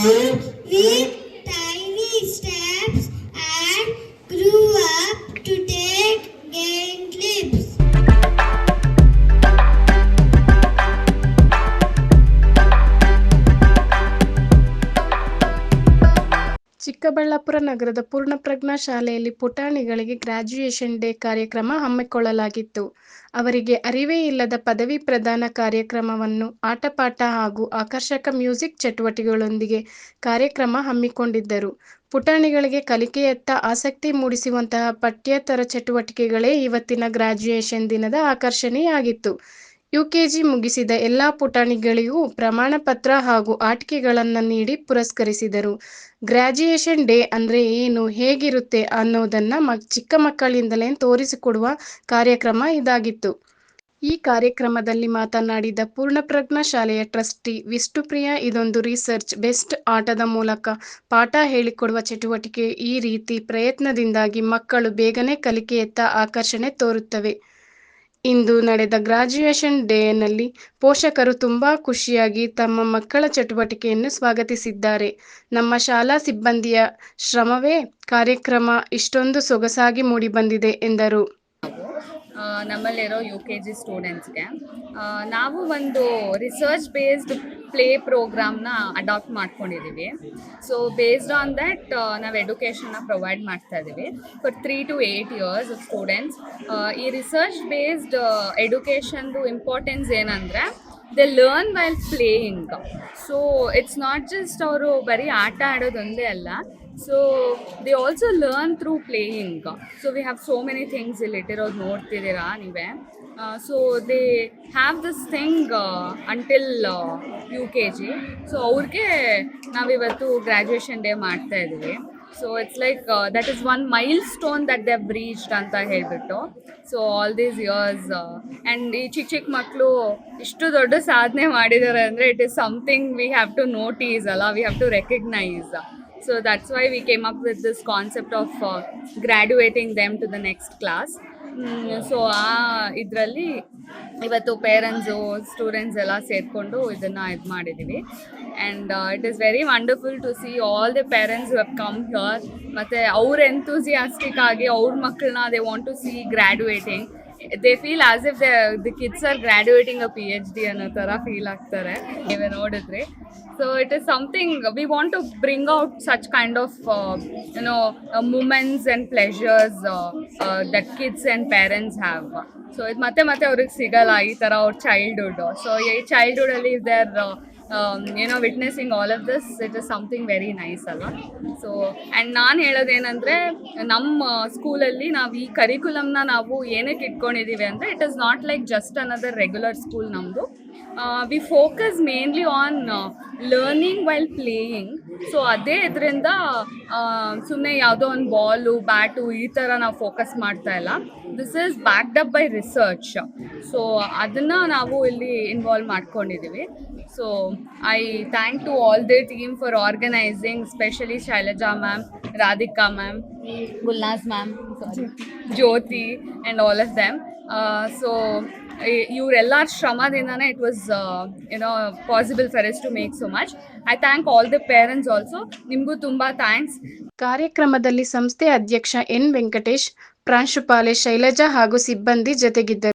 with tiny steps and grew up to take giant leaps. Chikkaballapur ನಗರದ ಪೂರ್ಣಪ್ರಜ್ಞಾ ಶಾಲೆಯಲ್ಲಿ ಪುಟಾಣಿಗಳಿಗೆ graduation day ಕಾರ್ಯಕ್ರಮ ಹಮ್ಮಿಕೊಳ್ಳಲಾಗಿತ್ತು. ಅವರಿಗೆ ಅರಿವೇ ಇಲ್ಲದ ಪದವಿ ಪ್ರದಾನ ಕಾರ್ಯಕ್ರಮವನ್ನು ಆಟಪಾಠ ಹಾಗೂ ಆಕರ್ಷಕ ಮ್ಯೂಸಿಕ್ ಚಟುವಟಿಕೆಗಳೊಂದಿಗೆ ಕಾರ್ಯಕ್ರಮ ಹಮ್ಮಿಕೊಂಡಿದ್ದರು. ಪುಟಾಣಿಗಳಿಗೆ ಕಲಿಕೆಯತ್ತ ಆಸಕ್ತಿ ಮೂಡಿಸುವಂತಹ ಪಠ್ಯೇತರ ಚಟುವಟಿಕೆಗಳೇ ಇವತ್ತಿನ ಗ್ರಾಜ್ಯುಯೇಷನ್ ದಿನದ ಆಕರ್ಷಣೆಯಾಗಿತ್ತು. ಯುಕೆಜಿ ಮುಗಿಸಿದ ಎಲ್ಲ ಪುಟಾಣಿಗಳಿಗೂ ಪ್ರಮಾಣ ಪತ್ರ ಹಾಗೂ ಆಟಿಕೆಗಳನ್ನು ನೀಡಿ ಪುರಸ್ಕರಿಸಿದರು. ಗ್ರಾಜ್ಯುಯೇಷನ್ ಡೇ ಅಂದರೆ ಏನು, ಹೇಗಿರುತ್ತೆ ಅನ್ನೋದನ್ನು ಚಿಕ್ಕ ಮಕ್ಕಳಿಂದಲೇ ತೋರಿಸಿಕೊಡುವ ಕಾರ್ಯಕ್ರಮ ಇದಾಗಿತ್ತು. ಈ ಕಾರ್ಯಕ್ರಮದಲ್ಲಿ ಮಾತನಾಡಿದ ಪೂರ್ಣಪ್ರಜ್ಞಾ ಶಾಲೆಯ ಟ್ರಸ್ಟಿ ವಿಷ್ಣುಪ್ರಿಯಾ, ಇದೊಂದು ರಿಸರ್ಚ್ ಬೇಸ್ಡ್ ಆಟದ ಮೂಲಕ ಪಾಠ ಹೇಳಿಕೊಡುವ ಚಟುವಟಿಕೆ. ಈ ರೀತಿ ಪ್ರಯತ್ನದಿಂದಾಗಿ ಮಕ್ಕಳು ಬೇಗನೆ ಕಲಿಕೆಯತ್ತ ಆಕರ್ಷಣೆ ತೋರುತ್ತವೆ. ಇಂದು ನಡೆದ ಗ್ರಾಜ್ಯುಯೇಷನ್ ಡೇನಲ್ಲಿ ಪೋಷಕರು ತುಂಬಾ ಖುಷಿಯಾಗಿ ತಮ್ಮ ಮಕ್ಕಳ ಚಟುವಟಿಕೆಯನ್ನು ಸ್ವಾಗತಿಸಿದ್ದಾರೆ. ನಮ್ಮ ಶಾಲಾ ಸಿಬ್ಬಂದಿಯ ಶ್ರಮವೇ ಕಾರ್ಯಕ್ರಮ ಇಷ್ಟೊಂದು ಸೊಗಸಾಗಿ ಮೂಡಿಬಂದಿದೆ ಎಂದರು. ನಮ್ಮಲ್ಲಿರೋ UKG ಸ್ಟೂಡೆಂಟ್ಸ್ಗೆ ನಾವು ಒಂದು ರಿಸರ್ಚ್ ಬೇಸ್ಡ್ ಪ್ಲೇ ಪ್ರೋಗ್ರಾಮ್ನ ಅಡಾಪ್ಟ್ ಮಾಡ್ಕೊಂಡಿದ್ದೀವಿ. ಸೊ ಬೇಸ್ಡ್ ಆನ್ ದ್ಯಾಟ್ ನಾವು ಎಡ್ಯುಕೇಷನ್ನ ಪ್ರೊವೈಡ್ ಮಾಡ್ತಾ ಇದ್ದೀವಿ for 3 to 8 years of students. ಈ ರಿಸರ್ಚ್ ಬೇಸ್ಡ್ ಎಡ್ಯುಕೇಷನ್ದು ಇಂಪಾರ್ಟೆನ್ಸ್ ಏನಂದರೆ they learn while playing. So it's not just ಅವರು ಬರೀ ಆಟ ಆಡೋದೊಂದೇ ಅಲ್ಲ, so they also learn through playing. So we have so many things ಇಲ್ಲಿ ಇಟ್ಟಿರೋದು ನೋಡ್ತಿದ್ದೀರಾ ನೀವೇ. So they have this thing until UKG. So ಅವ್ರಿಗೆ ನಾವಿವತ್ತು ಗ್ರ್ಯಾಜುಯೇಷನ್ ಡೇ ಮಾಡ್ತಾ ಇದ್ದೀವಿ. So it's like that is one milestone that they have reached ಅಂತ ಹೇಳಿಬಿಟ್ಟು. So all these years and ಈ ಚಿಕ್ಕ ಮಕ್ಕಳು ಇಷ್ಟು ದೊಡ್ಡ ಸಾಧನೆ ಮಾಡಿದ್ದಾರೆ ಅಂದರೆ it is something we have to notice ಅಲ್ಲ, we have to recognise. So that's why we came up with this concept of graduating them to the next class. So ಇದರಲ್ಲಿ ಇವತ್ತು ಪೇರೆಂಟ್ಸು ಸ್ಟೂಡೆಂಟ್ಸ್ ಎಲ್ಲ ಸೇರಿಕೊಂಡು ಇದನ್ನು ಇದು ಮಾಡಿದ್ದೀವಿ. And it is very wonderful to see all the parents who have come here. ಮತ್ತು ಅವ್ರ enthusiastic ಆಗಿ ಅವ್ರ ಮಕ್ಕಳನ್ನ they want to see graduating. They feel as if the kids are graduating a PhD ಅನ್ನೋ ಥರ ಫೀಲ್ ಆಗ್ತಾರೆ ನೀವೇ ನೋಡಿದ್ರಿ. So it is something we want to bring out such kind of moments and pleasures that kids and parents have. So ಇದು ಮತ್ತೆ ಅವ್ರಿಗೆ ಸಿಗಲ್ಲ ಈ ಥರ ಅವ್ರ ಚೈಲ್ಡ್ಹುಡ್. ಸೊ ಈ ಚೈಲ್ಡ್ಹುಡಲ್ಲಿ if they're witnessing all of this, it is something very nice ಅಲ್ಲ. So and ನಾನು ಹೇಳೋದೇನೆಂದರೆ ನಮ್ಮ ಸ್ಕೂಲಲ್ಲಿ ನಾವು ಈ ಕರಿಕ್ಯುಲಮ್ನ ನಾವು ಏನಕ್ಕೆ ಇಟ್ಕೊಂಡಿದ್ದೀವಿ ಅಂದರೆ it is not like just another regular school ನಮ್ಮದು. We focus mainly on learning while playing. So ಅದೇ ಇದರಿಂದ ಸುಮ್ಮನೆ ಯಾವುದೋ ಒಂದು ಬಾಲು ಬ್ಯಾಟು ಈ ಥರ ನಾವು ಫೋಕಸ್ ಮಾಡ್ತಾ ಇಲ್ಲ. This is backed up by research. So ಅದನ್ನು ನಾವು ಇಲ್ಲಿ ಇನ್ವಾಲ್ವ್ ಮಾಡ್ಕೊಂಡಿದ್ದೀವಿ. So I thank to all the team for organising, specially Shailaja ma'am, Radhika ma'am, Gulnaz ma'am, Jyoti and all of them. So ಇವರೆಲ್ಲರ ಶ್ರಮದಿಂದನೇ it was possible for us to make so much. I thank all the parents also. ನಿಮಗೂ ತುಂಬ thanks. ಕಾರ್ಯಕ್ರಮದಲ್ಲಿ ಸಂಸ್ಥೆ ಅಧ್ಯಕ್ಷ N. Venkatesh, ಪ್ರಾಂಶುಪಾಲೆ Shailaja ಹಾಗೂ ಸಿಬ್ಬಂದಿ ಜೊತೆಗಿದ್ದರು.